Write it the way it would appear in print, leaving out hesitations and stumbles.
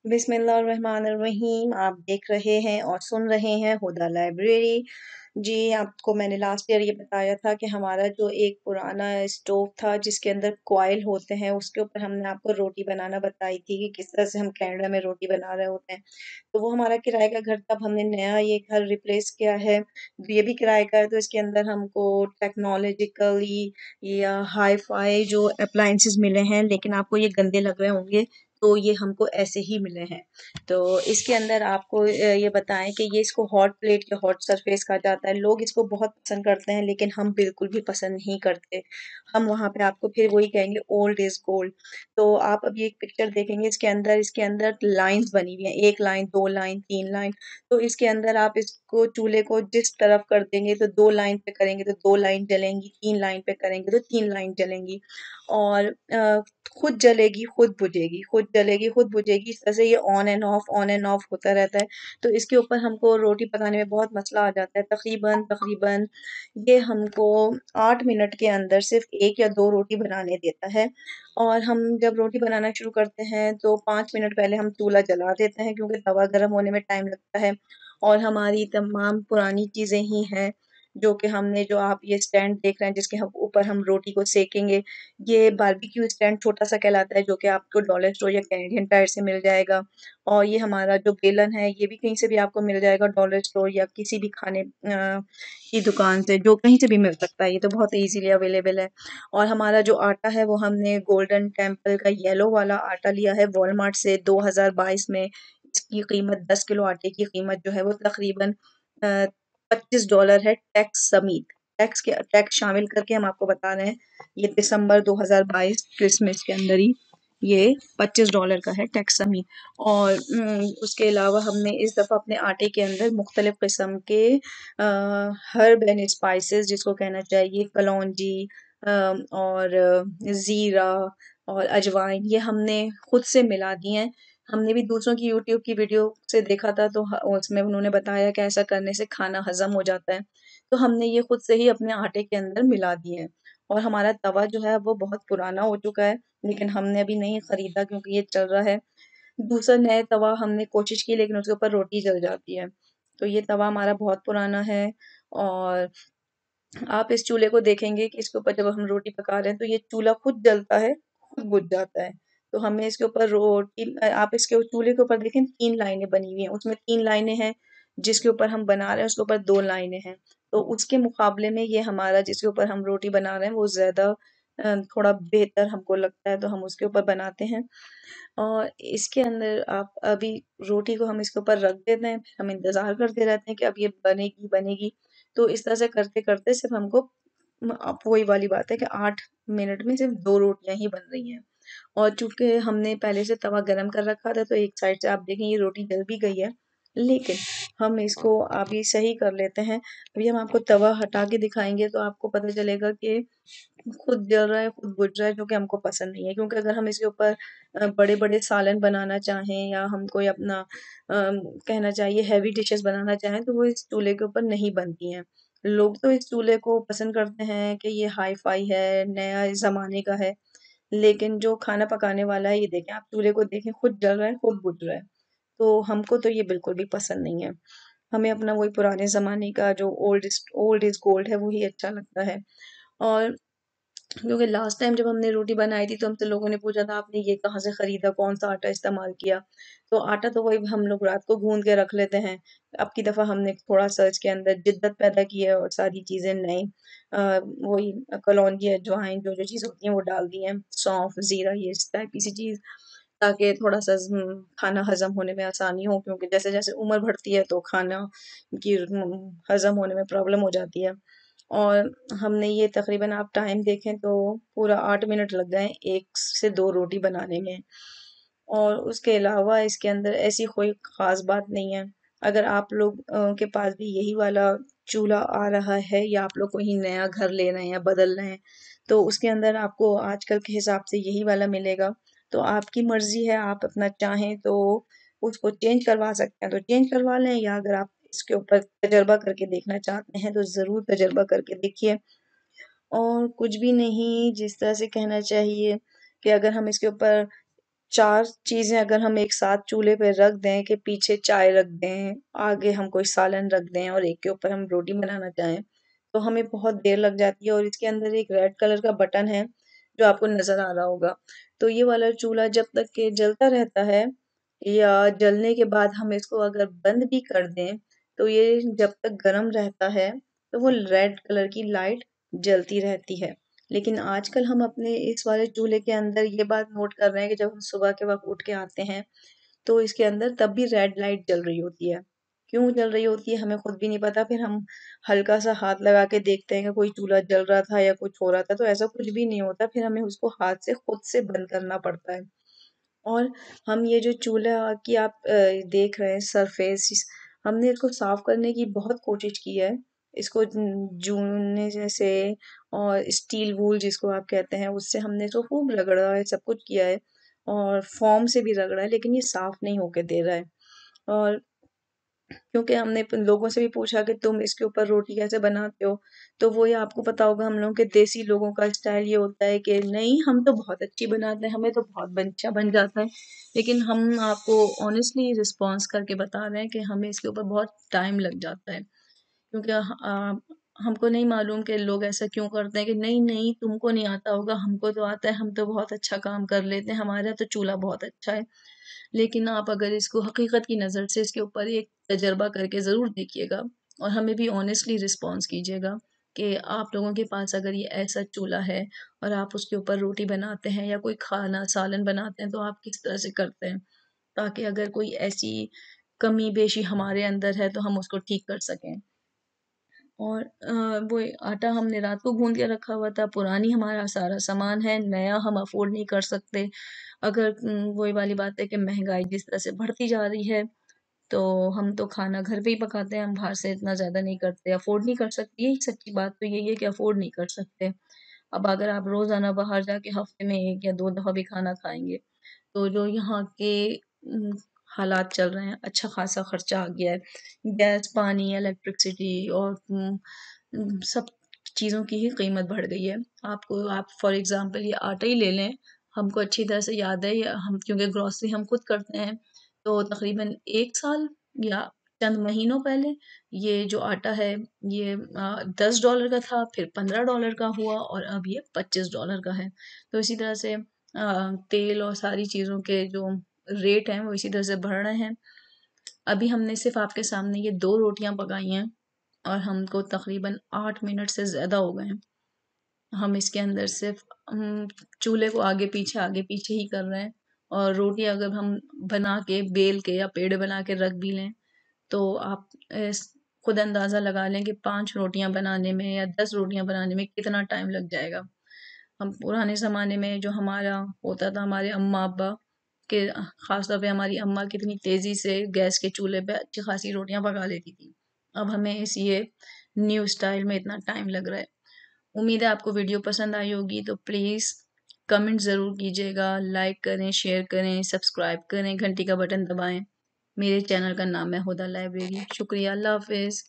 बिस्मिल्लाहिर्रहमानिर्रहीम। आप देख रहे हैं और सुन रहे हैं हुदा लाइब्रेरी। जी, आपको मैंने लास्ट ईयर ये बताया था कि हमारा जो एक पुराना स्टोव था जिसके अंदर कॉइल होते हैं, उसके ऊपर हमने आपको रोटी बनाना बताई थी कि किस तरह से हम कनाडा में रोटी बना रहे होते हैं। तो वो हमारा किराए का घर था, अब हमने नया ये घर रिप्लेस किया है। ये भी किराए का है, तो इसके अंदर हमको टेक्नोलॉजिकली या हाई-फाई जो अप्लायंसेस मिले हैं, लेकिन आपको ये गंदे लग रहे होंगे, तो ये हमको ऐसे ही मिले हैं। तो इसके अंदर आपको ये बताएँ कि ये इसको हॉट प्लेट या हॉट सरफेस कहा जाता है। लोग इसको बहुत पसंद करते हैं, लेकिन हम बिल्कुल भी पसंद नहीं करते। हम वहाँ पे आपको फिर वही कहेंगे ओल्ड इज़ गोल्ड। तो आप अभी एक पिक्चर देखेंगे इसके अंदर लाइन्स बनी हुई हैं, 1 लाइन, 2 लाइन, 3 लाइन। तो इसके अंदर आप इसको चूल्हे को जिस तरफ कर देंगे तो 2 लाइन पे करेंगे तो 2 लाइन जलेंगी, 3 लाइन पे करेंगे तो 3 लाइन जलेंगी और खुद जलेगी, खुद बुझेगी, खुद जलेगी, खुद बुझेगी। इस तरह से ये ऑन एंड ऑफ होता रहता है। तो इसके ऊपर हमको रोटी पकाने में बहुत मसला आ जाता है। तकरीबन तकरीबन ये हमको 8 मिनट के अंदर सिर्फ़ 1 या 2 रोटी बनाने देता है और हम जब रोटी बनाना शुरू करते हैं तो 5 मिनट पहले हम चूल्हा जला देते हैं क्योंकि तवा गरम होने में टाइम लगता है और हमारी तमाम पुरानी चीज़ें ही हैं जो कि हमने जो आप ये स्टैंड देख रहे हैं जिसके हम ऊपर हम रोटी को सेकेंगे, ये बारबेक्यू स्टैंड छोटा-सा कहलाता है जो कि आपको डॉलर स्टोर या कैनेडियन टायर से मिल जाएगा और ये हमारा जो बेलन है ये भी कहीं से भी आपको मिल जाएगा डॉलर स्टोर या किसी भी खाने की दुकान से, जो कहीं से भी मिल सकता है, ये तो बहुत ईज़िली अवेलेबल है। और हमारा जो आटा है वो हमने गोल्डन टेम्पल का येलो वाला आटा लिया है वॉलमार्ट से 2022 में। इसकी कीमत 10 किलो आटे की कीमत जो है वो तकरीबन अ, $25 है टैक्स समेत। टैक्स शामिल करके हम आपको बता रहे हैं, ये दिसंबर 2022 क्रिसमस के अंदर ही ये $25 का है टैक्स समेत। और उसके अलावा हमने इस दफ़ा अपने आटे के अंदर मुख्तलिफ़ किस्म के हर्ब एंड स्पाइसेस जिसको कहना चाहिए कलौंजी और ज़ीरा और अजवाइन ये हमने खुद से मिला दी हैं। हमने भी दूसरों की यूट्यूब की वीडियो से देखा था तो उसमें उन्होंने बताया कि ऐसा करने से खाना हज़म हो जाता है। तो हमने ये खुद से ही अपने आटे के अंदर मिला दिए हैं और हमारा तवा जो है वो बहुत पुराना हो चुका है, लेकिन हमने अभी नहीं खरीदा क्योंकि ये चल रहा है। दूसरा नया तवा हमने कोशिश की लेकिन उसके ऊपर रोटी जल जाती है। तो ये तवा हमारा बहुत पुराना है और आप इस चूल्हे को देखेंगे कि इसके ऊपर जब हम रोटी पका रहे हैं तो ये चूल्हा खुद जलता है, खुद बुझ जाता है। तो हमें इसके ऊपर आप इसके चूल्हे के ऊपर देखें 3 लाइनें बनी हुई हैं, उसमें 3 लाइनें हैं, जिसके ऊपर हम बना रहे हैं उसके ऊपर 2 लाइनें हैं। तो उसके मुकाबले में ये हमारा जिसके ऊपर हम रोटी बना रहे हैं वो ज़्यादा थोड़ा बेहतर हमको लगता है तो हम उसके ऊपर बनाते हैं। और इसके अंदर आप अभी रोटी को हम इसके ऊपर रख देते हैं, फिर हम इंतज़ार करते रहते हैं कि अब ये बनेगी, बनेगी। तो इस तरह से करते-करते सिर्फ़ हमको अब वही वाली बात है कि 8 मिनट में सिर्फ़ 2 रोटियाँ ही बन रही हैं। और चूँकि हमने पहले से तवा गरम कर रखा था तो एक साइड से आप देखें ये रोटी जल भी गई है। लेकिन हम इसको अभी सही कर लेते हैं। अभी हम आपको तवा हटा के दिखाएँगे तो आपको पता चलेगा कि खुद जल रहा है, खुद बुझ रहा है, जो कि हमको पसंद नहीं है। क्योंकि अगर हम इसके ऊपर बड़े-बड़े सालन बनाना चाहें या हम कोई अपना कहना चाहिए हेवी डिशेज़ बनाना चाहें, तो वो इस चूल्हे के ऊपर नहीं बनती हैं। लोग तो इस चूल्हे को पसंद करते हैं कि ये हाई-फाई है, नया ज़माने का है, लेकिन जो खाना पकाने वाला है, ये देखें आप चूल्हे को देखें, खुद जल रहा है, खुद बुझ रहा है। तो हमको तो ये बिल्कुल भी पसंद नहीं है। हमें अपना वही पुराने ज़माने का जो ओल्ड इज़ गोल्ड है, वही अच्छा लगता है। और क्योंकि लास्ट टाइम जब हमने रोटी बनाई थी तो हमसे लोगों ने पूछा था आपने ये कहाँ से खरीदा, कौन-सा आटा इस्तेमाल किया? तो आटा तो वही हम लोग रात को गूँध के रख लेते हैं। अब की दफ़ा हमने थोड़ा-सा इसके अंदर जिद्दत पैदा की है और सारी चीज़ें नई वही कलौंजी, अजवाइन जो-जो चीज़ होती हैं वो डाल दी हैं, सौंफ, ज़ीरा ये इस टाइप की सी चीज़ ताकि थोड़ा-सा खाना हज़म होने में आसानी हो क्योंकि जैसे-जैसे उम्र बढ़ती है तो खाना की हज़म होने में प्रॉब्लम हो जाती है। और हमने ये तकरीबन आप टाइम देखें तो पूरा 8 मिनट लग गए 1 से 2 रोटी बनाने में। और उसके अलावा इसके अंदर ऐसी कोई ख़ास बात नहीं है। अगर आप लोग के पास भी यही वाला चूल्हा आ रहा है या आप लोग कोई नया घर ले रहे हैं या बदल रहे हैं, तो उसके अंदर आपको आजकल के हिसाब से यही वाला मिलेगा। तो आपकी मर्ज़ी है आप अपना चाहें तो उसको चेंज करवा सकते हैं तो चेंज करवा लें या अगर आप इसके ऊपर तजर्बा करके देखना चाहते हैं तो ज़रूर तजर्बा करके देखिए। और कुछ भी नहीं जिस तरह से कहना चाहिए कि अगर हम इसके ऊपर 4 चीज़ें अगर हम एक साथ चूल्हे पे रख दें कि पीछे चाय रख दें, आगे हम कोई सालन रख दें और एक के ऊपर हम रोटी बनाना चाहें, तो हमें बहुत देर लग जाती है और इसके अंदर एक रेड कलर का बटन है, जो आपको नज़र आ रहा होगा। तो ये वाला चूल्हा जब तक के जलता रहता है या जलने के बाद हम इसको अगर बंद भी कर दें, तो ये जब तक गरम रहता है, तो वो रेड कलर की लाइट जलती रहती है। लेकिन आजकल हम अपने इस वाले चूल्हे के अंदर ये बात नोट कर रहे हैं कि जब हम सुबह के वक़्त उठ के आते हैं, तो इसके अंदर तब भी रेड लाइट जल रही होती है। क्यों जल रही होती है हमें खुद भी नहीं पता, फिर हम हल्का-सा हाथ लगा के देखते हैं कि कोई चूल्हा जल रहा था या कुछ हो रहा था, तो ऐसा कुछ भी नहीं होता, फिर हमें उसको हाथ से खुद से बंद करना पड़ता है। और हम ये जो चूल्हा की आप देख रहे हैं सरफेस, हमने इसको साफ करने की बहुत कोशिश की है। इसको जूने जैसे और स्टील वूल जिसको आप कहते हैं, उससे हमने इसको खूब रगड़ा है, सब कुछ किया है और फ़ोम से भी रगड़ा है, लेकिन ये साफ नहीं होके दे रहा है। और क्योंकि हमने लोगों से भी पूछा कि तुम इसके ऊपर रोटी कैसे बनाते हो? तो वो ये आपको पता होगा हम लोगों के देसी लोगों का स्टाइल ये होता है कि नहीं हम तो बहुत अच्छी बनाते हैं, हमें तो बहुत अच्छा बन जाता है। लेकिन हम आपको ऑनेस्टली रिस्पॉन्स करके बता रहे हैं कि हमें इसके ऊपर बहुत टाइम लग जाता है। क्योंकि हमको नहीं मालूम कि लोग ऐसा क्यों करते हैं कि नहीं, नहीं तुमको नहीं आता होगा, हमको तो आता है, हम तो बहुत अच्छा काम कर लेते हैं, हमारा तो चूल्हा बहुत अच्छा है। लेकिन आप अगर इसको हकीकत की नज़र से इसके ऊपर एक तजर्बा करके ज़रूर देखिएगा और हमें भी ऑनेस्टली रिस्पॉन्स कीजिएगा कि आप लोगों के पास अगर ये ऐसा चूल्हा है और आप उसके ऊपर रोटी बनाते हैं या कोई खाना सालन बनाते हैं तो आप किस तरह से करते हैं, ताकि अगर कोई ऐसी कमी बेशी हमारे अंदर है तो हम उसको ठीक कर सकें। और वो आटा हमने रात को गूँध के रखा हुआ था, पुरानी हमारा सारा सामान है, नया हम अफ़ोर्ड नहीं कर सकते। अगर वही वाली बात है कि महँगाई जिस तरह से बढ़ती जा रही है, तो हम तो खाना घर पे ही पकाते हैं, हम बाहर से इतना ज़्यादा नहीं करते, अफ़ोर्ड नहीं कर सकते। यही सच्ची बात तो यही है कि अफ़ोर्ड नहीं कर सकते। अब अगर आप रोज़ाना बाहर जाके हफ़्ते में 1 या 2 दफ़ा भी खाना खाएँगे, तो जो यहाँ के उम, हालात चल रहे हैं, अच्छा खासा खर्चा आ गया है। गैस, पानी, इलेक्ट्रिसिटी और सब चीज़ों की ही कीमत बढ़ गई है। आप फॉर एग्ज़ाम्पल ये आटा ही ले लें, हमको अच्छी तरह से याद है हम क्योंकि ग्रॉसरी हम खुद करते हैं, तो तकरीबन 1 साल या चंद महीनों पहले ये जो आटा है ये $10 का था, फिर $15 का हुआ और अब ये $25 का है। तो इसी तरह से तेल और सारी चीज़ों के जो रेट हैं वो इसी तरह से बढ़ रहे हैं। अभी हमने सिर्फ़ आपके सामने ये 2 रोटियाँ पकाई हैं और हमको तकरीबन 8 मिनट से ज़्यादा हो गए हैं। हम इसके अंदर सिर्फ़ चूल्हे को आगे पीछे ही कर रहे हैं और रोटी अगर हम बना के, बेल के या पेड़े बना के रख भी लें, तो आप इस खुद अंदाज़ा लगा लें कि 5 रोटियाँ बनाने में या 10 रोटियाँ बनाने में कितना टाइम लग जाएगा। हम पुराने ज़माने में जो हमारा होता था, हमारे अम्मा-अब्बा के ख़ास तौर पे हमारी अम्मा कितनी तेज़ी से गैस के चूल्हे पे अच्छी ख़ासी रोटियाँ पका लेती थी। अब हमें इस ये न्यू स्टाइल में इतना टाइम लग रहा है। उम्मीद है आपको वीडियो पसंद आई होगी तो प्लीज़ कमेंट ज़रूर कीजिएगा, लाइक करें, शेयर करें, सब्सक्राइब करें, घंटी का बटन दबाएँ। मेरे चैनल का नाम है हुदा लाइब्रेरी। शुक्रिया, अल्लाह हाफ़िज़।